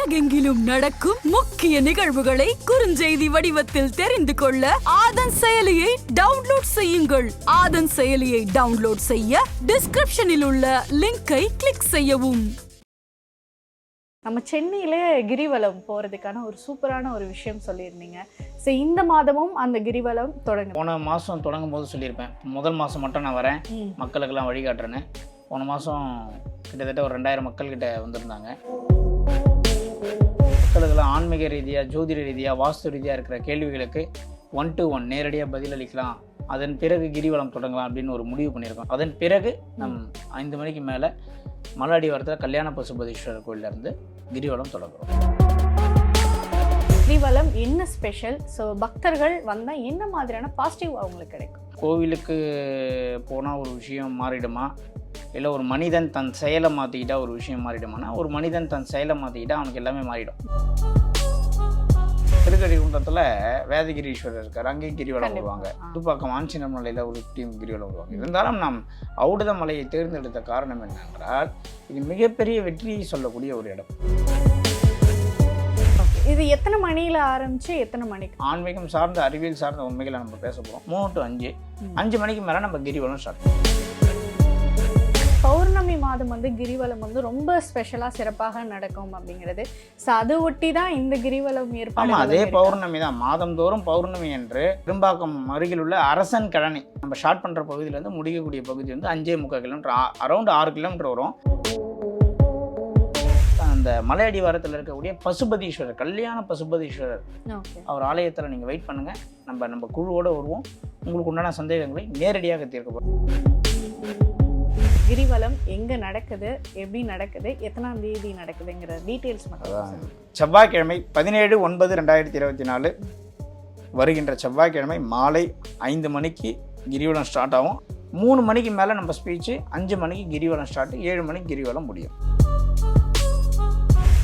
உலகெங்கிலும் நடக்கும் முக்கிய நிகழ்வுகளை குறுஞ்செய்தி வடிவத்தில் தெரிந்து கொள்ள ஆதன் செயலியை டவுன்லோட் செய்யுங்கள். ஆதன் செயலியை டவுன்லோட் செய்ய டிஸ்கிரிப்ஷனில் உள்ள லிங்கை கிளிக் செய்யவும். நம்ம சென்னையில கிரிவலம் போறதுக்கான ஒரு சூப்பரான ஒரு விஷயம் சொல்லியிருந்தீங்க. ஸோ இந்த மாதமும் அந்த கிரிவலம் தொடங்கும். போன மாதம் தொடங்கும் போது சொல்லியிருப்பேன், முதல் மாதம் மட்டும் நான் வரேன், மக்களுக்கெல்லாம் வழிகாட்டுறேன்னு. போன மாதம் கிட்டத்தட்ட ஒரு 2000 மக்கள்கிட்ட வந்திருந்தாங்க. மக்களுக்கெல்லாம் ஆன்மீக ரீதியாக, ஜோதிட ரீதியாக, வாஸ்து ரீதியாக இருக்கிற கேள்விகளுக்கு 1-to-1 நேரடியாக பதிலளிக்கலாம். அதன் பிறகு கிரிவலம் தொடங்கலாம் அப்படின்னு ஒரு முடிவு பண்ணியிருக்கோம். அதன் பிறகு 5 மணிக்கு மேலே மலையடிவாரத்தில் கல்யாண பசுபதீஸ்வரர் கோயிலேருந்து கிரிவலம் தொடங்குறோம். கிரிவலம் என்ன ஸ்பெஷல்? ஸோ பக்தர்கள் வந்தால் என்ன மாதிரியான பாசிட்டிவ் அவங்களுக்கு கிடைக்கும்? கோவிலுக்கு போனால் ஒரு விஷயம் மாறிடுமா, இல்லை ஒரு மனிதன் தன் செயலை மாற்றிக்கிட்டா ஒரு விஷயம் மாறிடுமானா, ஒரு மனிதன் தன் செயலை மாற்றிக்கிட்டா அவனுக்கு எல்லாமே மாறிடும். திருக்கடிகுன்றத்தில் வேதகிரீஸ்வரர் இருக்கார், அங்கேயும் கிரிவலம் வருவாங்க. புதுப்பாக்கம் ஆஞ்சநேயர் மலையில் ஒரு டீம் கிரிவலம் வருவாங்க. இருந்தாலும் நாம் ஔடத மலையை தேர்ந்தெடுத்த காரணம் என்னென்றால், இது மிகப்பெரிய வெற்றியை சொல்லக்கூடிய ஒரு இடம். இது எத்தனை மணியில் ஆரம்பிச்சு எத்தனை மணிக்கு? ஆன்மீகம் சார்ந்த, அறிவியல் சார்ந்த உண்மைகளை நம்ம பேச போகிறோம். 3 to 5, 5 மணிக்கு மேலே நம்ம கிரிவலம் ஸ்டார்ட் பண்ணுவோம். பௌர்ணமி மாதம் கிரிவலம் ரொம்ப ஸ்பெஷலாக சிறப்பாக நடக்கும் அப்படிங்கிறது. ஸோ அதை ஒட்டி தான் இந்த கிரிவலம் ஏற்பாடு. அதே பௌர்ணமி தான், மாதந்தோறும் பௌர்ணமி என்று பெரும்பாக்கம் அருகில் உள்ள அரசன் கழனி நம்ம ஸ்டார்ட் பண்ணுற பகுதியிலேருந்து முடிக்கக்கூடிய பகுதி 5.75 கிலோமீட்டர், அரௌண்ட் 6 கிலோமீட்டர் வரும். அந்த மலையடிவாரத்தில் இருக்கக்கூடிய பசுபதீஸ்வரர், கல்யாண பசுபதீஸ்வரர் அவர் ஆலயத்தில் நீங்கள் வெயிட் பண்ணுங்கள். நம்ம குழுவோடு வருவோம். உங்களுக்கு உண்டான சந்தேகங்களை நேரடியாக தீர்க்கப்படும். கிரிவலம் எங்கே நடக்குது, எப்படி நடக்குது, எத்தனாம் தேதி நடக்குதுங்கிற டீட்டெயில்ஸ் மட்டும். செவ்வாய்க்கிழமை 17/9/2024 வருகின்ற செவ்வாய்க்கிழமை மாலை 5 மணிக்கு கிரிவலம் ஸ்டார்ட் ஆகும். 3 மணிக்கு மேலே நம்ம ஸ்பீச்சு, 5 மணிக்கு கிரிவலம் ஸ்டார்ட், 7 மணிக்கு கிரிவலம் முடியும்.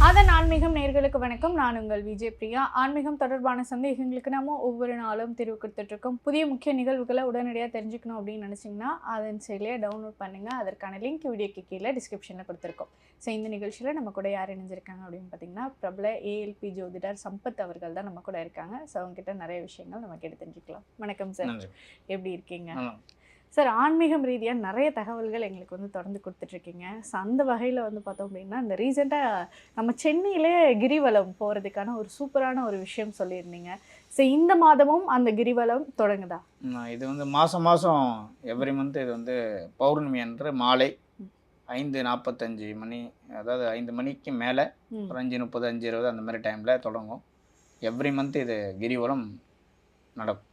அதன் ஆன்மீகம் நேயர்களுக்கு வணக்கம். நான் உங்கள் விஜய் பிரியா. ஆன்மீகம் தொடர்பான சந்தேகங்களுக்கு நம்ம ஒவ்வொரு நாளும் தீர்வு கொடுத்துட்ருக்கோம். புதிய முக்கிய நிகழ்வுகளை உடனடியாக தெரிஞ்சுக்கணும் அப்படின்னு நினச்சிங்கன்னா அதன் செயலியை டவுன்லோட் பண்ணுங்கள். அதற்கான லிங்க் வீடியோக்கு கீழே டிஸ்கிரிப்ஷனில் கொடுத்துருக்கோம். ஸோ இந்த நிகழ்ச்சியில் நம்ம கூட யார் இணைஞ்சிருக்காங்க அப்படின்னு பார்த்தீங்கன்னா, பிரபல ஏஎல்பி ஜோதிடர் சம்பத் அவர்கள் தான் நம்ம கூட இருக்காங்க. ஸோ அவங்ககிட்ட நிறைய விஷயங்கள் நம்ம கேட்டு தெரிஞ்சுக்கலாம். வணக்கம் சார், எப்படி இருக்கீங்க சார்? ஆன்மீகம் ரீதியாக நிறைய தகவல்கள் எங்களுக்கு தொடர்ந்து கொடுத்துட்ருக்கீங்க. ஸோ அந்த வகையில் பார்த்தோம் அப்படின்னா, இந்த ரீசெண்டாக நம்ம சென்னையிலே கிரிவலம் போகிறதுக்கான ஒரு சூப்பரான ஒரு விஷயம் சொல்லியிருந்தீங்க. ஸோ இந்த மாதமும் அந்த கிரிவலம் தொடங்குதா? இது மாதம் எவ்ரி மந்த் இது பௌர்ணமி அன்று மாலை 5:45 மணி, அதாவது 5 மணிக்கு மேலே ஒரு 5:30, 5:20 அந்த மாதிரி டைமில் தொடங்கும். எவ்ரி மந்த் இது கிரிவலம் நடக்கும்.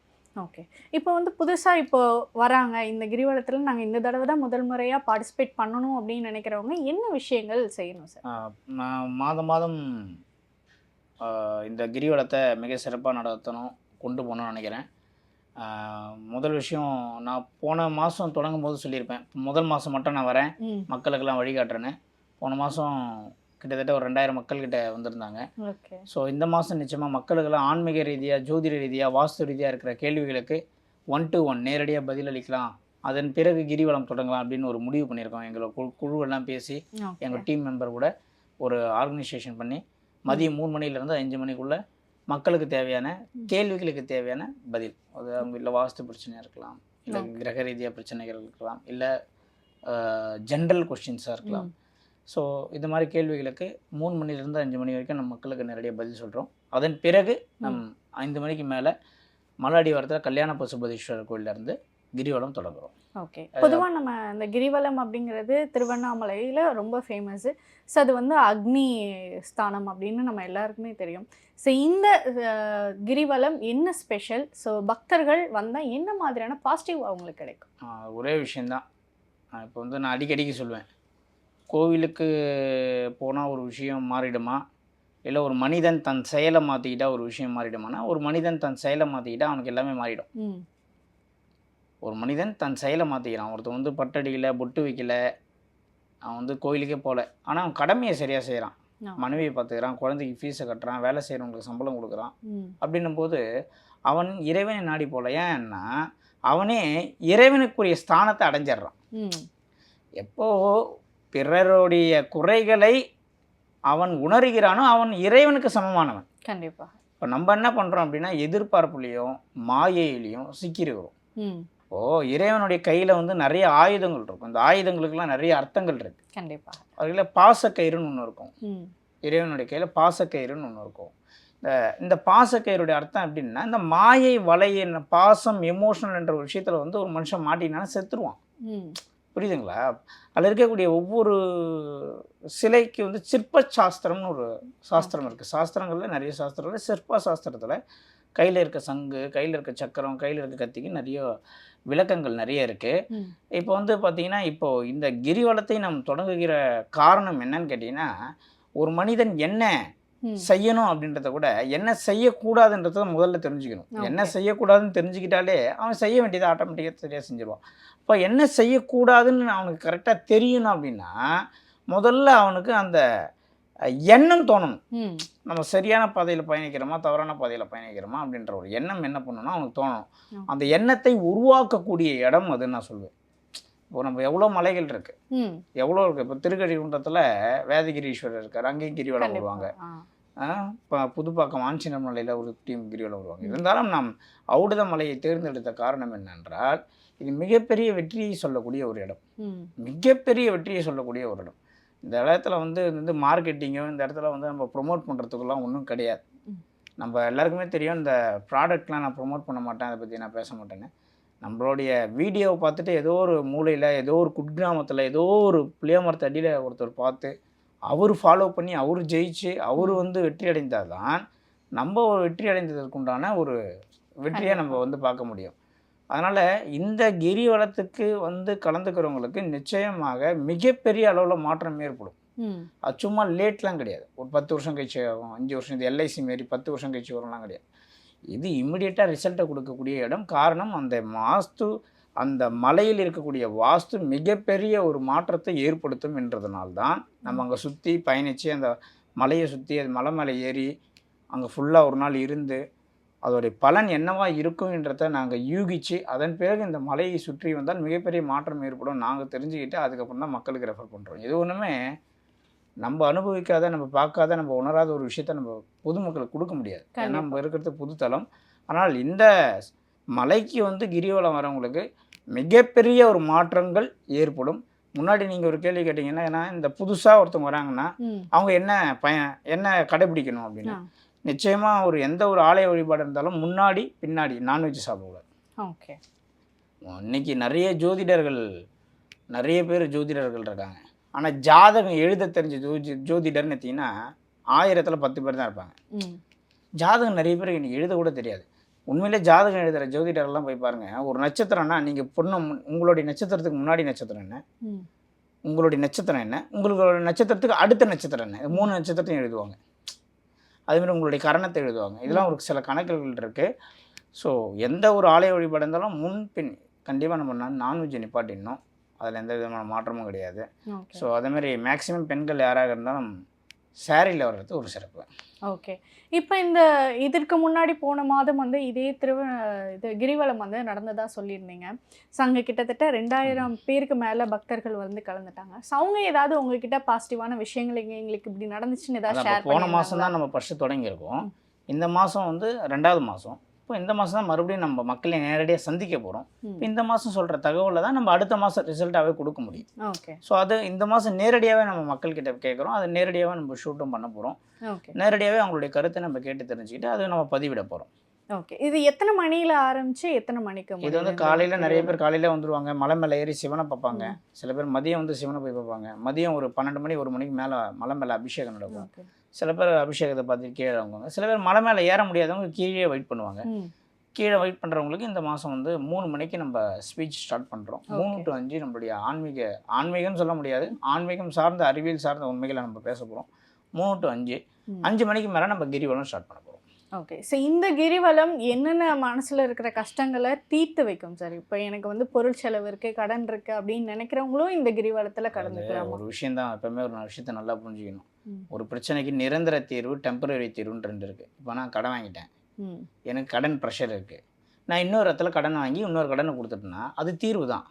ஓகே. இப்போ புதுசாக வராங்க இந்த கிரிவலத்தில், நாங்கள் இந்த தடவை தான் முதல் முறையாக பார்ட்டிசிபேட் பண்ணணும் அப்படின்னு நினைக்கிறவங்க என்ன விஷயங்கள் செய்யணும் சார்? நான் மாதம் இந்த கிரிவலத்தை மிக சிறப்பாக நடத்தணும், கொண்டு போகணும்னு நினைக்கிறேன். முதல் விஷயம், நான் போன மாதம் தொடங்கும் போது சொல்லியிருப்பேன், முதல் மாதம் மட்டும் நான் வரேன், மக்களுக்கெல்லாம் வழிகாட்டுறேன்னு. போன மாதம் கிட்டத்தட்ட ஒரு 2000 மக்கள்கிட்ட வந்திருந்தாங்க. ஸோ இந்த மாதம் நிச்சயமாக மக்களுக்கெல்லாம் ஆன்மீக ரீதியாக, ஜோதிட ரீதியாக, வாஸ்து ரீதியாக இருக்கிற கேள்விகளுக்கு 1-to-1 நேரடியாக பதிலளிக்கலாம். அதன் பிறகு கிரிவலம் தொடங்கலாம் அப்படின்னு ஒரு முடிவு பண்ணியிருக்கோம். எங்களோட குழுவெல்லாம் பேசி எங்கள் டீம் மெம்பர் கூட ஒரு ஆர்கனைசேஷன் பண்ணி மதியம் 3 மணிலேருந்து 5 மணிக்குள்ளே மக்களுக்கு தேவையான கேள்விகளுக்கு தேவையான பதில், அது அவங்க இல்லை வாஸ்து பிரச்சனையாக இருக்கலாம், இல்லை கிரக ரீதியாக பிரச்சனைகள் இருக்கலாம், இல்லை ஜென்ரல் கொஸ்டின்ஸாக இருக்கலாம். ஸோ இது மாதிரி கேள்விகளுக்கு 3 மணிலேருந்து 5 மணி வரைக்கும் நம்ம மக்களுக்கு நேரடியாக பதில் சொல்கிறோம். அதன் பிறகு 5 மணிக்கு மேலே மலையடிவாரத்தில் கல்யாண பசுபதீஸ்வரர் கோயிலேருந்து கிரிவலம் தொடங்குறோம். ஓகே. பொதுவாக நம்ம இந்த கிரிவலம் அப்படிங்கிறது திருவண்ணாமலையில் ரொம்ப ஃபேமஸ்ஸு. ஸோ அது அக்னி ஸ்தானம் அப்படின்னு நம்ம எல்லாருக்குமே தெரியும். ஸோ இந்த கிரிவலம் என்ன ஸ்பெஷல்? ஸோ பக்தர்கள் வந்தால் என்ன மாதிரியான பாசிட்டிவ் அவங்களுக்கு கிடைக்கும்? ஒரே விஷயந்தான். இப்போ நான் அடிக்கடிக்கு சொல்லுவேன், கோவிலுக்கு போனால் ஒரு விஷயம் மாறிடுமா, இல்லை ஒரு மனிதன் தன் செயலை மாற்றிக்கிட்டா ஒரு விஷயம் மாறிடுமானா, ஒரு மனிதன் தன் செயலை மாற்றிக்கிட்டா அவனுக்கு எல்லாமே மாறிடும். ஒரு மனிதன் தன் செயலை மாற்றிக்கிறான். ஒருத்தன் பட்டடிக்கலை, பொட்டு வைக்கலை, அவன் கோயிலுக்கே போகல, ஆனால் அவன் கடமையை சரியாக செய்கிறான், மனைவியை பார்த்துக்கிறான், குழந்தைக்கு ஃபீஸை கட்டுறான், வேலை செய்கிறவங்களுக்கு சம்பளம் கொடுக்குறான். அப்படின்னும் போது அவன் இறைவனை நாடி போகல. ஏன்னா அவனே இறைவனுக்குரிய ஸ்தானத்தை அடைஞ்சிட்றான். எப்போ பிறருடைய குறைகளை அவன் உணர்கிறானோ அவன் இறைவனுக்கு சமமானவன். கண்டிப்பா. இப்போ நம்ம என்ன பண்ணுறோம் அப்படின்னா எதிர்பார்ப்புலையும் மாயையிலையும் சிக்கிருக்கிறோம். இப்போது இறைவனுடைய கையில் வந்து நிறைய ஆயுதங்கள் இருக்கும். இந்த ஆயுதங்களுக்கெல்லாம் நிறைய அர்த்தங்கள் இருக்குது. கண்டிப்பா. அதில் பாசக்கயிறுன்னு ஒன்று இருக்கும். இறைவனுடைய கையில் பாசக்கயிறுன்னு ஒன்று இருக்கும். இந்த பாசக்கயிறுடைய அர்த்தம் எப்படின்னா இந்த மாயை வலையின் பாசம் எமோஷனல் என்ற ஒரு விஷயத்தில் வந்து ஒரு மனுஷன் மாட்டினாலும் செத்துருவான். புரியுதுங்களா? அதில் இருக்கக்கூடிய ஒவ்வொரு சிலைக்கு வந்து சிற்ப சாஸ்திரம்னு ஒரு சாஸ்திரம் இருக்குது. சாஸ்திரங்களில் நிறைய சாஸ்திரங்கள், சிற்ப சாஸ்திரத்தில் கையில் இருக்க சங்கு, கையில் இருக்க சக்கரம், கையில் இருக்க கத்திக்கு நிறைய விளக்கங்கள் நிறைய இருக்குது. இப்போ வந்து பார்த்திங்கன்னா இப்போது இந்த கிரிவலத்தை நாம் தொடங்குகிற காரணம் என்னன்னு கேட்டிங்கன்னா, ஒரு மனிதன் என்ன செய்யணும் அப்படின்றத கூட என்ன செய்யக்கூடாதுன்றத முதல்ல தெரிஞ்சுக்கணும். என்ன செய்யக்கூடாதுன்னு தெரிஞ்சுக்கிட்டாலே அவன் செய்ய வேண்டியதை ஆட்டோமேட்டிக்காக சரியாக செஞ்சிருவான். இப்போ என்ன செய்யக்கூடாதுன்னு அவனுக்கு கரெக்டாக தெரியணும் அப்படின்னா முதல்ல அவனுக்கு அந்த எண்ணம் தோணணும். நம்ம சரியான பாதையில் பயணிக்கிறோமா தவறான பாதையில் பயணிக்கிறோமா அப்படின்ற ஒரு எண்ணம் என்ன பண்ணணும்னா அவனுக்கு தோணணும். அந்த எண்ணத்தை உருவாக்கக்கூடிய இடம் அதுன்னு நான் சொல்லுவேன். இப்போ நம்ம எவ்வளோ மலைகள் இருக்குது, எவ்வளோ இருக்குது. இப்போ திருக்கழிகுன்றத்தில் வேதகிரீஸ்வரர் இருக்கார், அங்கேயும் கிரிவலம் வருவாங்க. இப்போ புதுப்பாக்கம் ஆஞ்சநேயர் மலையில் ஒரு டீம் கிரிவலம் வருவாங்க. இருந்தாலும் நாம் ஔடத மலையை தேர்ந்தெடுத்த காரணம் என்னென்றால் இது மிகப்பெரிய வெற்றியை சொல்லக்கூடிய ஒரு இடம். மிகப்பெரிய வெற்றியை சொல்லக்கூடிய ஒரு இடம். இந்த இடத்துல வந்து மார்க்கெட்டிங்கோ இந்த இடத்துல வந்து நம்ம ப்ரொமோட் பண்ணுறதுக்குலாம் ஒன்றும் கிடையாது. நம்ம எல்லாருக்குமே தெரியும் இந்த ப்ராடக்ட்லாம் நான் ப்ரொமோட் பண்ண மாட்டேன், அதை பற்றி நான் பேச மாட்டேன்னு. நம்மளுடைய வீடியோவை பார்த்துட்டு ஏதோ ஒரு மூலையில் ஏதோ ஒரு குக்கிராமத்தில் ஏதோ ஒரு புளிய மரத்து அடியில் ஒருத்தர் பார்த்து அவர் ஃபாலோ பண்ணி அவர் ஜெயிச்சு அவர் வந்து வெற்றி அடைந்தால் தான் நம்ம ஒரு வெற்றி அடைந்ததற்குண்டான ஒரு வெற்றியை நம்ம வந்து பார்க்க முடியும். அதனால் இந்த கிரிவலத்துக்கு வந்து கலந்துக்கிறவங்களுக்கு நிச்சயமாக மிகப்பெரிய அளவில் மாற்றம் ஏற்படும். அது சும்மா லேட்லாம் கிடையாது. ஒரு 10 வருஷம் கழிச்சு ஆகும், 5 வருஷம், இது எல்ஐசி மாரி 10 வருஷம் கழிச்சு வரும்லாம் கிடையாது. இது இம்மிடியட்டாக ரிசல்ட்டை கொடுக்கக்கூடிய இடம். காரணம் அந்த மலையில் இருக்கக்கூடிய வாஸ்து மிகப்பெரிய ஒரு மாற்றத்தை ஏற்படுத்தும் என்றதுனால்தான் நம்ம அங்கே சுற்றி பயணித்து அந்த மலையை சுற்றி அது மலை மேலே ஏறி அங்கே ஃபுல்லாக ஒரு நாள் இருந்து அதோடைய பலன் என்னவா இருக்கும்ன்றதை நாங்கள் யூகித்து அதன் பிறகு இந்த மலையை சுற்றி வந்தால் மிகப்பெரிய மாற்றம் ஏற்படும் நாங்கள் தெரிஞ்சுக்கிட்டு அதுக்கப்புறம் தான் மக்களுக்கு ரெஃபர் பண்ணுறோம். இது ஒன்றுமே நம்ம அனுபவிக்காத, நம்ம பார்க்காத, நம்ம உணராத ஒரு விஷயத்த நம்ம பொதுமக்களுக்கு கொடுக்க முடியாது. ஏன்னா நம்ம இருக்கிறது புதுத்தலம். ஆனால் இந்த மலைக்கு வந்து கிரிவலம் வரவங்களுக்கு மிகப்பெரிய ஒரு மாற்றங்கள் ஏற்படும். முன்னாடி நீங்கள் ஒரு கேள்வி கேட்டிங்கன்னா, ஏன்னா இந்த புதுசாக ஒருத்தவங்க வராங்கன்னா அவங்க என்ன கடைபிடிக்கணும் அப்படின்னா, நிச்சயமாக எந்த ஒரு ஆலய வழிபாடு இருந்தாலும் முன்னாடி பின்னாடி நான்வெஜ் சாப்பிடக்கூடாது. ஓகே. இன்னைக்கு நிறைய பேர் ஜோதிடர்கள் இருக்காங்க. ஆனால் ஜாதகம் எழுத தெரிஞ்ச ஜோதிடர்னு எடுத்திங்கன்னா 1000ல் 10 பேர் தான் இருப்பாங்க. ஜாதகம் நிறைய பேருக்கு இன்றைக்கி எழுத கூட தெரியாது. உண்மையிலே ஜாதகம் எழுதுகிற ஜோதிடர்லாம் போய் பாருங்கள். ஒரு நட்சத்திரம்னா நீங்கள் உங்களுடைய நட்சத்திரத்துக்கு முன்னாடி நட்சத்திரம் என்ன, உங்களுடைய நட்சத்திரம் என்ன, உங்களோட நட்சத்திரத்துக்கு அடுத்த நட்சத்திரம் என்ன, 3 நட்சத்திரத்தையும் எழுதுவாங்க. அதேமாதிரி உங்களுடைய கரணத்தை எழுதுவாங்க. இதெல்லாம் ஒரு சில கணக்குகள் இருக்குது. ஸோ எந்த ஒரு ஆலய வழிபாடு இருந்தாலும் முன்பின் கண்டிப்பாக நம்ம நான்வெஜ்ஜை நிப்பாட்டிடணும். அதில் எந்த விதமான மாற்றமும் கிடையாது. ஸோ அதேமாதிரி மேக்ஸிமம் பெண்கள் யாராக இருந்தாலும் சாரியில் வர்றது ஒரு சிறப்பு. ஓகே. இப்போ இதற்கு முன்னாடி போன மாதம் வந்து இதே இது கிரிவலம் வந்து நடந்ததாக சொல்லியிருந்தீங்க. ஸோ அங்கே கிட்டத்தட்ட 2000 பேருக்கு மேலே பக்தர்கள் வந்து கலந்துட்டாங்க. ஸோ அவங்க ஏதாவது உங்ககிட்ட பாசிட்டிவான விஷயங்கள் எங்களுக்கு இப்படி நடந்துச்சுன்னு ஏதாவது ஷேர்? போன மாதம் தான் நம்ம ஃபஸ்ட்டு தொடங்கியிருக்கோம். இந்த மாதம் வந்து 2வது மாதம். இப்போ இந்த மாதம் தான் மறுபடியும் நம்ம மக்களை நேரடியாக சந்திக்க போகிறோம். இந்த மாதம் சொல்கிற தகவலை தான் நம்ம அடுத்த மாதம் ரிசல்ட்டாகவே கொடுக்க முடியும். ஓகே. ஸோ அது இந்த மாதம் நேரடியாகவே நம்ம மக்கள்கிட்ட கேட்குறோம். அது நேரடியாகவே நம்ம ஷூட்டும் பண்ண போகிறோம். நேரடியாகவே அவங்களுடைய கருத்தை நம்ம கேட்டு தெரிஞ்சுக்கிட்டு அது நம்ம பதிவிட போகிறோம். ஓகே. இது எத்தனை மணியில் ஆரம்பிச்சு எத்தனை மணிக்கு? இது வந்து காலையில் நிறைய பேர் காலையில் வந்துடுவாங்க. மலை மேலே ஏறி சிவனை பார்ப்பாங்க. சில பேர் மதியம் வந்து சிவனை போய் பார்ப்பாங்க. மதியம் ஒரு 12 மணி 1 மணிக்கு மேலே மலை மேலே அபிஷேகம் நடக்கும். சில பேர் அபிஷேகத்தை பார்த்துட்டு கீழே இறங்குவாங்க. சில பேர் மலை மேலே ஏற முடியாதவங்க கீழே வெயிட் பண்ணுவாங்க. கீழே வெயிட் பண்ணுறவங்களுக்கு இந்த மாதம் வந்து 3 மணிக்கு நம்ம ஸ்பீச் ஸ்டார்ட் பண்ணுறோம். 3 to 5 நம்மளுடைய ஆன்மீகம்னு சொல்ல முடியாது, ஆன்மீகம் சார்ந்த அறிவியல் சார்ந்த உண்மைகளை நம்ம பேச போகிறோம். 3 to 5 மணிக்கு மேலே நம்ம கிரிவலம் ஸ்டார்ட் பண்ண போகிறோம். ஓகே. ஸோ இந்த கிரிவலம் என்னென்ன மனசில் இருக்கிற கஷ்டங்களை தீர்த்து வைக்கும் சார்? இப்போ எனக்கு வந்து பொருள் செலவு இருக்குது, கடன் இருக்குது அப்படின்னு நினைக்கிறவங்களும் இந்த கிரிவலத்தில் கடந்துக்கலாம். ஒரு விஷயந்தான் எப்பவுமே ஒரு விஷயத்த நல்லா புரிஞ்சுக்கணும். ஒரு பிரச்சனைக்கு நிரந்தர தீர்வு, டெம்பரரி தீர்வுன்னு 2 இருக்குது. இப்போ நான் கடன் வாங்கிட்டேன், எனக்கு கடன் ப்ரெஷர் இருக்குது. நான் இன்னொரு இடத்துல கடன் வாங்கி இன்னொரு கடனை கொடுத்துட்டேன்னா அது தீர்வு தான்,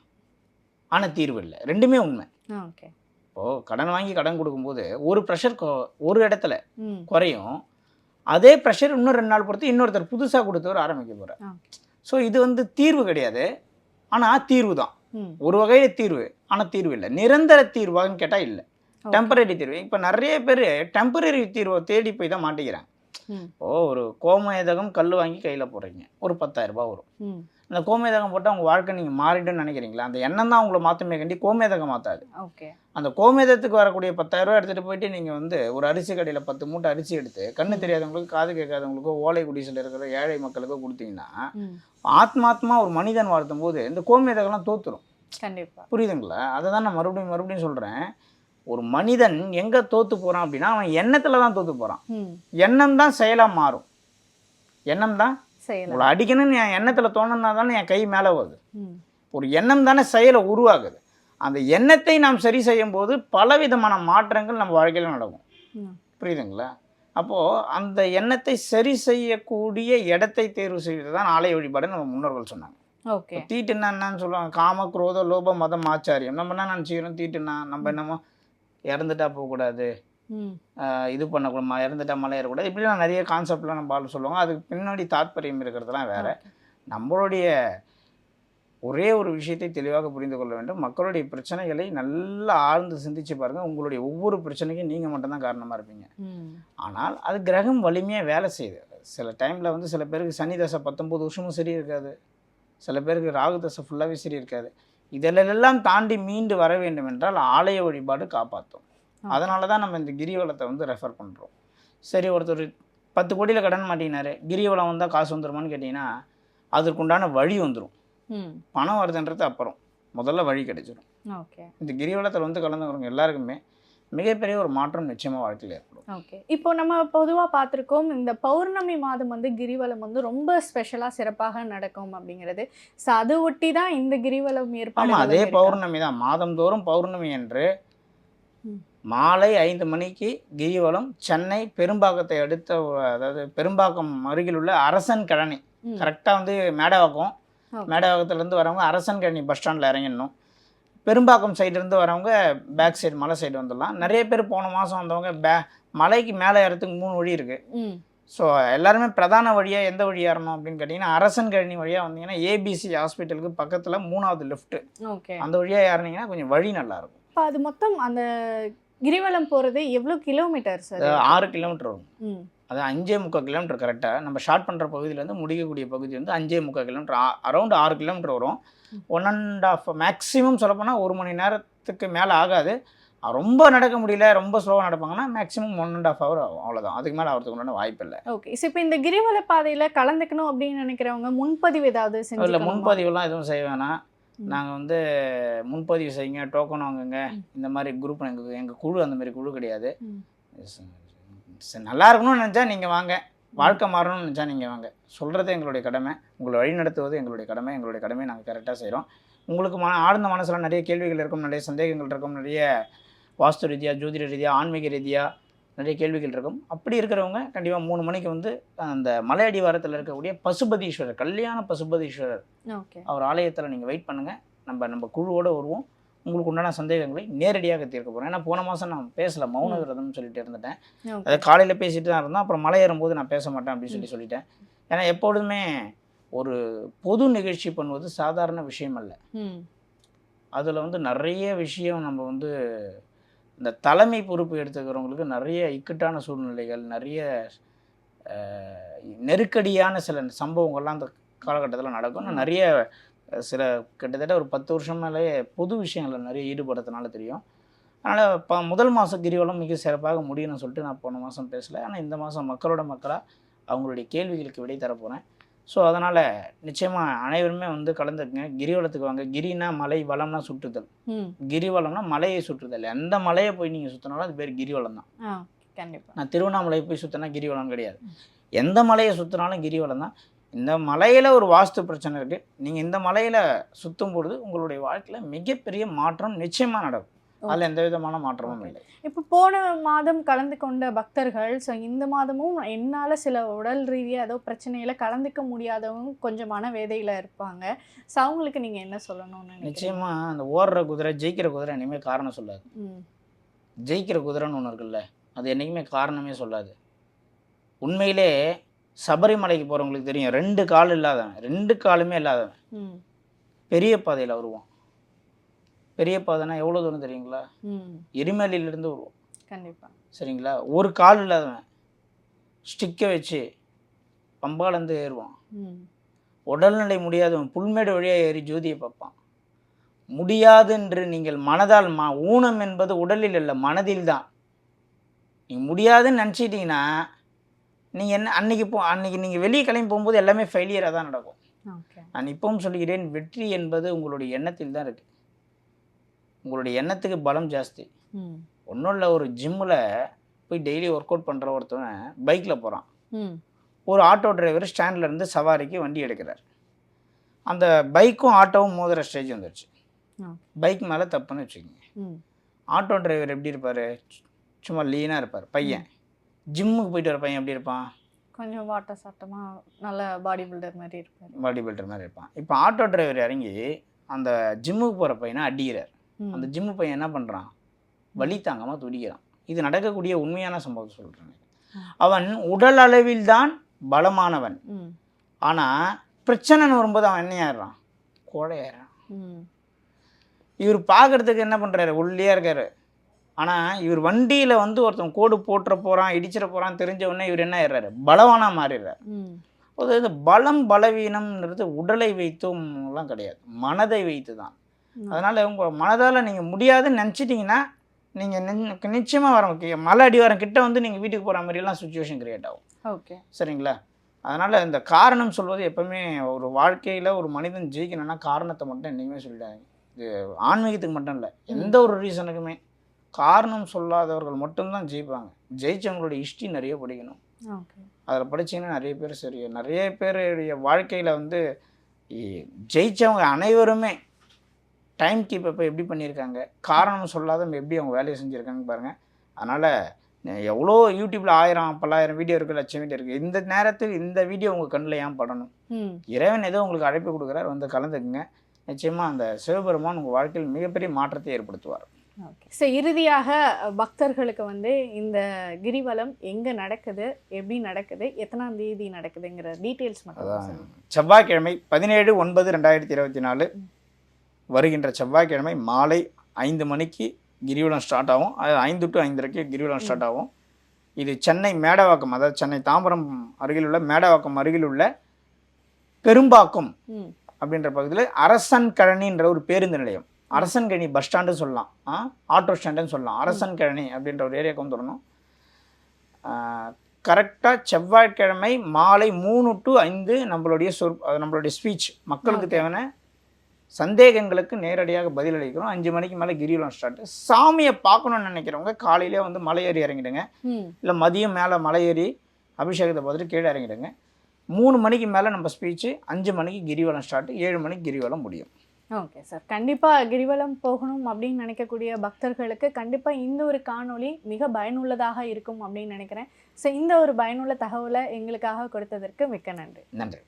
ஆனால் தீர்வு இல்லை. ரெண்டுமே உண்மை. ஓகே. இப்போது கடன் வாங்கி கடன் கொடுக்கும்போது ஒரு ப்ரெஷர் ஒரு இடத்துல ம் குறையும், அதே ப்ரெஷர் இன்னும் 2 நாள் பொறுத்து இன்னொருத்தர் புதுசாக கொடுத்தவர் ஆரம்பிக்க போகிறார். ஸோ இது வந்து தீர்வு கிடையாது, ஆனால் தீர்வு தான். ம் ஒரு வகையில் தீர்வு, ஆனால் தீர்வு இல்லை. நிரந்தர தீர்வான்னு கேட்டால் இல்லை, டெம்பரரி தீர்வு. இப்போ நிறைய பேர் டெம்பரரி தீர்வை தேடி போய் தான் மாட்டிக்கிறாங்க. ம் இப்போது ஒரு கோமேதகம் கல் வாங்கி கையில் போடுறீங்க, ஒரு 10,000 ரூபாய் வரும். ம் அந்த கோமேதகம் போட்டால் உங்கள் வாழ்க்கை நீங்கள் மாறிடுன்னு நினைக்கிறீங்களா? அந்த எண்ணம் தான் உங்களை மாற்றுமே கண்டி கோமேதகம் மாற்றாது. ஓகே. அந்த கோமேதத்துக்கு வரக்கூடிய 10,000 ரூபா எடுத்துகிட்டு போயிட்டு நீங்கள் வந்து ஒரு அரிசி கடையில் 10 மூட்டை அரிசி எடுத்து கண்ணு தெரியாதவங்களுக்கு, காது கேட்காதவங்களுக்கோ, ஓலை குடிசில் இருக்கிற ஏழை மக்களுக்கோ கொடுத்தீங்கன்னா ஆத்மாத்மா ஒரு மனிதன் வாழ்த்தும் போது இந்த கோமேதகம்லாம் தோற்றுரும். கண்டிப்பாக. புரியுதுங்களா? அதை தான் நான் மறுபடியும் சொல்கிறேன். ஒரு மனிதன் எங்கே தோற்று போகிறான் அப்படின்னா அவன் எண்ணத்தில் தான் தோற்று போகிறான். எண்ணம் தான் செயலாக மாறும். எண்ணம் தான் உங்களை அடிக்கணும்னு என் எண்ணத்தில் தோணுன்னா தானே என் கை மேலே வருது. ஒரு எண்ணம் தானே செயலை உருவாகுது. அந்த எண்ணத்தை நாம் சரி செய்யும் போது பலவிதமான மாற்றங்கள் நம்ம வாழ்க்கையில் நடக்கும். புரியுதுங்களா? அப்போது அந்த எண்ணத்தை சரி செய்யக்கூடிய இடத்தை தேர்வு செய்வது தான் ஆலய வழிபாடு நம்ம முன்னோர்கள் சொன்னாங்க. ஓகே. தீட்டுன்னா என்னன்னு சொல்லுவாங்க, காம குரோத லோப மதம் ஆச்சாரியம். நம்ம என்ன நினச்சிக்கிறோம், தீட்டுன்னா நம்ம என்னமோ இறந்துட்டா போகக்கூடாது, இது பண்ணக்கூடாது, இறந்துட்டா மலை ஏறக்கூடாது, இப்படிலாம் நிறைய கான்செப்ட்லாம் நம்ம ஆள் சொல்லுவாங்க. அதுக்கு பின்னாடி தாத்பரியம் இருக்கிறதுலாம் வேறு. நம்மளுடைய ஒரே ஒரு விஷயத்தை தெளிவாக புரிந்து கொள்ள வேண்டும். மக்களுடைய பிரச்சனைகளை நல்லா ஆழ்ந்து சிந்திச்சு பாருங்கள். உங்களுடைய ஒவ்வொரு பிரச்சனைக்கும் நீங்கள் மட்டும்தான் காரணமாக இருப்பீங்க. ஆனால் அது கிரகம் வலிமையாக வேலை செய்யுது. சில டைமில் வந்து சில பேருக்கு சனி தசை 19 வருஷமும் சரி இருக்காது, சில பேருக்கு ராகு தசை ஃபுல்லாகவே சரி இருக்காது. இதிலெல்லாம் தாண்டி மீண்டு வர வேண்டும் என்றால் ஆலய வழிபாடு காப்பாற்றும். அதனால தான் நம்ம இந்த கிரிவலத்தை வந்து ரெஃபர் பண்ணுறோம். சரி, ஒருத்தர் 10 கோடியில் கடன் மாட்டினார், கிரிவலம் வந்தால் காசு வந்துடுமான்னு கேட்டிங்கன்னா அதற்குண்டான வழி வந்துடும். பணம் வருதுன்றது அப்புறம், முதல்ல வழி கிடைச்சிடும். ஓகே. இந்த கிரிவலத்தில் வந்து கலந்துக்கிறவங்க எல்லாருக்குமே மிகப்பெரிய ஒரு மாற்றம் நிச்சயமாக வாழ்க்கையில் ஏற்படும். ஓகே. இப்போ நம்ம பொதுவாக பார்த்துருக்கோம், இந்த பௌர்ணமி மாதம் வந்து கிரிவலம் வந்து ரொம்ப ஸ்பெஷலாக சிறப்பாக நடக்கும் அப்படிங்கிறது. ஸோ அதை ஒட்டி தான் இந்த கிரிவலம் ஏற்பாடு. அதே பௌர்ணமி தான், மாதந்தோறும் பௌர்ணமி என்று மாலை 5 மணிக்கு கிரிவலம் சென்னை பெரும்பாக்கத்தை அடுத்த, அதாவது பெரும்பாக்கம் அருகில் உள்ள அரசன் கழனி, கரெக்டாக வந்து மேடவாக்கம், மேடவாக்கத்துலேருந்து வரவங்க அரசன் கழனி பஸ் ஸ்டாண்டில் இறங்கிடணும். பெரும்பாக்கம் சைட்லேருந்து வரவங்க பேக் சைடு மலை சைடு வந்துடலாம். நிறைய பேர் போன மாதம் வந்தவங்க மலைக்கு மேலே ஏறத்துக்கு 3 வழி இருக்குது. ஸோ எல்லாருமே பிரதான வழியாக எந்த வழி ஏறணும் அப்படின்னு கேட்டிங்கன்னா அரசன் கழனி வழியாக வந்தீங்கன்னா ஏபிசி ஹாஸ்பிட்டலுக்கு பக்கத்தில் 3வது லெஃப்ட்டு, அந்த வழியாக ஏறினீங்கன்னா கொஞ்சம் வழி நல்லாயிருக்கும். இப்போ அது மொத்தம் அந்த கிரிவலம் போகிறது எவ்வளோ கிலோமீட்டர் சார்? 6 கிலோமீட்டர் வரும். அது 5.75 கிலோமீட்டர் கரெக்டாக. நம்ம ஷார்ட் பண்ணுற பகுதியிலேருந்து முடிக்கக்கூடிய பகுதி வந்து 5.75 கிலோமீட்டர், அரௌண்ட் 6 கிலோமீட்டர் வரும். 1.5 மேக்ஸிமம் சொல்லப்போனால் 1 மணி நேரத்துக்கு மேலே ஆகாது. ரொம்ப நடக்க முடியல, ரொம்ப ஸ்லோவாக நடப்பாங்கன்னா மேக்ஸிமம் 1.5 ஹவர் ஆகும், அவ்வளோதான். அதுக்கு மேலே ஆகிறதுக்கு உண்டான வாய்ப்பு இல்லை. ஓகே. ஸோ இப்போ இந்த கிரிவல பாதையில் கலந்துக்கணும் அப்படின்னு நினைக்கிறவங்க முன்பதிவு ஏதாவது செஞ்சு? இல்லை, முன்பதிவுலாம் எதுவும் செய்ய வேணாம். நாங்கள் வந்து முன்பதிவு செய்யுங்க, டோக்கன் வாங்குங்க, இந்த மாதிரி குரூப் எங்கள் குழு அந்த மாதிரி குழு கிடையாது. நல்லா இருக்கணும்னு நினச்சா நீங்கள் வாங்க, வாழ்க்கை மாறணும்னு நினச்சா நீங்கள் வாங்க. சொல்கிறது எங்களுடைய கடமை, உங்களை வழி நடத்துவது எங்களுடைய கடமை. எங்களுடைய கடமையை நாங்கள் கரெக்டாக செய்கிறோம். உங்களுக்கு ஆழ்ந்த மனசில் நிறைய கேள்விகள் இருக்கும், நிறைய சந்தேகங்கள் இருக்கும், நிறைய வாஸ்து ரீதியாக, ஜோதிட ரீதியாக, ஆன்மீக ரீதியாக நிறைய கேள்விகள் இருக்கும். அப்படி இருக்கிறவங்க கண்டிப்பாக 3 மணிக்கு வந்து அந்த மலை அடிவாரத்தில் இருக்கக்கூடிய பசுபதீஸ்வரர், கல்யாண பசுபதீஸ்வரர் அவர் ஆலயத்தில் நீங்கள் வெயிட் பண்ணுங்கள். நம்ம குழுவோடு வருவோம். உங்களுக்கு உண்டான சந்தேகங்களை நேரடியாக தீர்க்க போகிறேன். ஏன்னா போன மாதம் நான் பேசலை, மௌன விரதம்னு சொல்லிட்டு இருந்துட்டேன். அதை காலையில் பேசிட்டு தான் இருந்தோம். அப்புறம் மலை ஏறும்போது நான் பேச மாட்டேன் அப்படின்னு சொல்லிட்டேன். ஏன்னா எப்பொழுதுமே ஒரு பொது நிகழ்ச்சி பண்ணுவது சாதாரண விஷயம் அல்ல. அதில் வந்து நிறைய விஷயம் நம்ம வந்து இந்த தலைமை பொறுப்பு எடுத்துக்கிறவங்களுக்கு நிறைய இக்கட்டான சூழ்நிலைகள், நிறைய நெருக்கடியான சில சம்பவங்கள்லாம் அந்த காலகட்டத்தில் நடக்கும். நான் நிறைய கிட்டத்தட்ட ஒரு 10 வருஷம் மேலே பொது விஷயங்களில் நிறைய ஈடுபடுறதுனால தெரியும். அதனால் முதல் மாதம் கிரிவலம் மிக சிறப்பாக முடியும்னு சொல்லிட்டு நான் போன மாதம் பேசலை. ஆனால் இந்த மாதம் மக்களோட மக்களாக அவங்களுடைய கேள்விகளுக்கு விடை தரப்போகிறேன். ஸோ அதனால் நிச்சயமாக அனைவருமே வந்து கலந்துக்குங்க, கிரிவலத்துக்கு வாங்க. கிரினா மலை, வளம்னா சுற்றுதல். கிரிவலம்னா மலையை சுற்றுதல். எந்த மலையை போய் நீங்கள் சுற்றினாலும் அது பேர் கிரிவலம் தான். கண்டிப்பாக. நான் திருவண்ணாமலை போய் சுற்றினா கிரிவலம் கிடையாது. எந்த மலையை சுற்றினாலும் கிரிவலம் தான். இந்த மலையில் ஒரு வாஸ்து பிரச்சனை இருக்குது, நீங்கள் இந்த மலையில் சுற்றும் பொழுது உங்களுடைய வாழ்க்கையில் மிகப்பெரிய மாற்றம் நிச்சயமாக நடக்கும். அதில் எந்த விதமான மாற்றமும் இல்லை. இப்போ போன மாதம் கலந்து கொண்ட பக்தர்கள், ஸோ இந்த மாதமும் என்னால் சில உடல் ரீதியாக ஏதோ பிரச்சனையில் கலந்துக்க முடியாதவங்க கொஞ்சம் மனவேதையில் இருப்பாங்க. ஸோ அவங்களுக்கு நீங்கள் என்ன சொல்லணும்னு? நிச்சயமாக அந்த ஓடுற குதிரை ஜெயிக்கிற குதிரை இனிமேல் காரணம் சொல்லாது. ஜெயிக்கிற குதிரைன்னு ஒன்று இருக்குல்ல, அது என்றைக்குமே காரணமே சொல்லாது. உண்மையிலே சபரிமலைக்கு போகிறவங்களுக்கு தெரியும், 2 கால் இல்லாதவன், 2 காலுமே இல்லாதவன் பெரிய பாதையில் வருவான். பெரிய பாதைனா எவ்வளோ தூரம் தெரியுங்களா? எரிமலையிலேருந்து வருவான். கண்டிப்பாக. சரிங்களா? ஒரு கால் இல்லாதவன் ஸ்டிக்கை வச்சு பம்பாலேருந்து ஏறுவான். உடல்நிலை முடியாதவன் புல்மேடு வழியாக ஏறி ஜோதியை பார்ப்பான். முடியாது என்று நீங்கள் மனதால் ஊனம் என்பது உடலில் இல்லை, மனதில் தான். நீங்கள் முடியாதுன்னு நினச்சிட்டிங்கன்னா நீங்கள் என்ன அன்னைக்கு நீங்கள் வெளியே கிளம்பி போகும்போது எல்லாமே ஃபெயிலியராக தான் நடக்கும். நான் இப்பவும் சொல்கிறேன், வெற்றி என்பது உங்களுடைய எண்ணத்தில் தான் இருக்குது. உங்களுடைய எண்ணத்துக்கு பலம் ஜாஸ்தி. ஒன்றும் இல்லை, ஒரு ஜிம்மில் போய் டெய்லி ஒர்க் அவுட் பண்ணுற ஒருத்தவன் பைக்கில் போகிறான். ஒரு ஆட்டோ டிரைவர் ஸ்டாண்டில் இருந்து சவாரிக்கு வண்டி எடுக்கிறார். அந்த பைக்கும் ஆட்டோவும் மோதுகிற ஸ்டேஜ் வந்துடுச்சு. பைக் மேலே தப்புன்னு வச்சுக்கோங்க. ஆட்டோ டிரைவர் எப்படி இருப்பார்? சும்மா லீனாக இருப்பார். பையன் ஜிம்முக்கு போயிட்டு வர பையன் எப்படி இருப்பான்? கொஞ்சம் வாட்ட சாட்டமாக நல்ல பாடி பில்டர் மாதிரி இருப்பார். பாடி பில்டர் மாதிரி இருப்பான். இப்போ ஆட்டோ டிரைவர் இறங்கி அந்த ஜிம்முக்கு போகிற பையனை அடிக்கிறார். அந்த ஜிம்மு பையன் என்ன பண்ணுறான்? வலி தாங்காமல் துடிக்கிறான். இது நடக்கக்கூடிய உண்மையான சம்பவம் சொல்கிறேன். அவன் உடல் அளவில் தான் பலமானவன், ஆனால் பிரச்சனைன்னு வரும்போது அவன் என்ன ஆயிடுறான்? கோழையாயிடுறான். இவர் பார்க்குறதுக்கு என்ன பண்ணுறாரு? ஒல்லியாக இருக்கார். ஆனால் இவர் வண்டியில் வந்து ஒருத்தன் கோடு போட்டுற போகிறான், இடிச்சிட போகிறான் தெரிஞ்ச உடனே இவர் என்ன ஆயிடுறாரு? பலவானாக மாறிடுறார். அதாவது பலம் பலவீனம்ன்றது உடலை வைத்தும்லாம் கிடையாது, மனதை வைத்து தான். அதனால் உங்கள் மனதால் நீங்கள் முடியாதுன்னு நினச்சிட்டிங்கன்னா நீங்கள் நிச்சயமாக வர மலை அடிவாரம் கிட்ட வந்து நீங்கள் வீட்டுக்கு போகிற மாதிரிலாம் சுச்சுவேஷன் க்ரியேட் ஆகும். ஓகே, சரிங்களா? அதனால் இந்த காரணம் சொல்வது எப்போவுமே ஒரு வாழ்க்கையில் ஒரு மனிதன் ஜெயிக்கணும்னா காரணத்தை மட்டும் என்றைக்குமே சொல்லிட்டாங்க. இது ஆன்மீகத்துக்கு மட்டும் இல்லை, எந்த ஒரு ரீசனுக்குமே காரணம் சொல்லாதவர்கள் மட்டும்தான் ஜெயிப்பாங்க. ஜெயிச்சவங்களுடைய ஹிஸ்ட்ரி நிறைய படிக்கணும். அதில் படிச்சிங்கன்னா நிறைய பேருடைய வாழ்க்கையில் வந்து ஜெயித்தவங்க அனைவருமே டைம் கீப் அப்போ எப்படி பண்ணியிருக்காங்க, காரணம் சொல்லாத எப்படி அவங்க வேலையை செஞ்சுருக்காங்கன்னு பாருங்கள். அதனால் எவ்வளோ யூடியூப்பில் 1000 பல்லாயிரம் வீடியோ இருக்குது, லட்சம் வீடியோ இருக்குது. இந்த நேரத்தில் இந்த வீடியோ உங்கள் கண்ணில் ஏன் படணும்? இறைவன் ஏதோ உங்களுக்கு அழைப்பு கொடுக்குறார், வந்து கலந்துக்குங்க. நிச்சயமாக அந்த சிவபெருமான் உங்கள் வாழ்க்கையில் மிகப்பெரிய மாற்றத்தை ஏற்படுத்துவார். ஓகே. ஸோ இறுதியாக பக்தர்களுக்கு வந்து இந்த கிரிவலம் எங்கே நடக்குது, எப்படி நடக்குது, எத்தனாம் தேதி நடக்குதுங்கிற டீட்டெயில்ஸ் மட்டும். செவ்வாய்க்கிழமை 17/9/2024 வருகின்ற செவ்வாய்க்கிழமை மாலை 5 மணிக்கு கிரிவலம் ஸ்டார்ட் ஆகும். அது 5 to 5:30 கிரிவலம் ஸ்டார்ட் ஆகும். இது சென்னை மேடவாக்கம், அதாவது சென்னை தாம்பரம் அருகில் உள்ள மேடவாக்கம் அருகில் உள்ள பெரும்பாக்கம் அப்படின்ற பகுதியில் அரசன் கழனின்ற ஒரு பேருந்து நிலையம், அரசன் கழனி பஸ் ஸ்டாண்டு சொல்லலாம், ஆட்டோ ஸ்டாண்டுன்னு சொல்லலாம். அரசன் கழனி அப்படின்ற ஒரு ஏரியாவுக்கு வந்துடணும். கரெக்டாக செவ்வாய்க்கிழமை மாலை 3 to 5 நம்மளுடைய ஸ்பீச் மக்களுக்கு தேவையான சந்தேகங்களுக்கு நேரடியாக பதிலளிக்கிறோம். 5 மணிக்கு மேலே கிரிவலம் ஸ்டார்ட். சாமியை பார்க்கணுன்னு நினைக்கிறவங்க காலையிலே வந்து மலை ஏறி இறங்கிடுங்க, இல்லை மதியம் மேலே மலை ஏறி அபிஷேகத்தை பார்த்துட்டு கீழே இறங்கிடுங்க. 3 மணிக்கு மேலே நம்ம ஸ்பீச்சு, 5 மணிக்கு கிரிவலம் ஸ்டார்ட், 7 மணிக்கு கிரிவலம் முடியும். ஓகே சார், கண்டிப்பாக கிரிவலம் போகணும் அப்படின்னு நினைக்கக்கூடிய பக்தர்களுக்கு கண்டிப்பாக இந்த ஒரு காணொளி மிக பயனுள்ளதாக இருக்கும் அப்படின்னு நினைக்கிறேன். ஸோ இந்த ஒரு பயனுள்ள தகவலை எங்களுக்காக கொடுத்ததற்கு மிக்க நன்றி. நன்றி.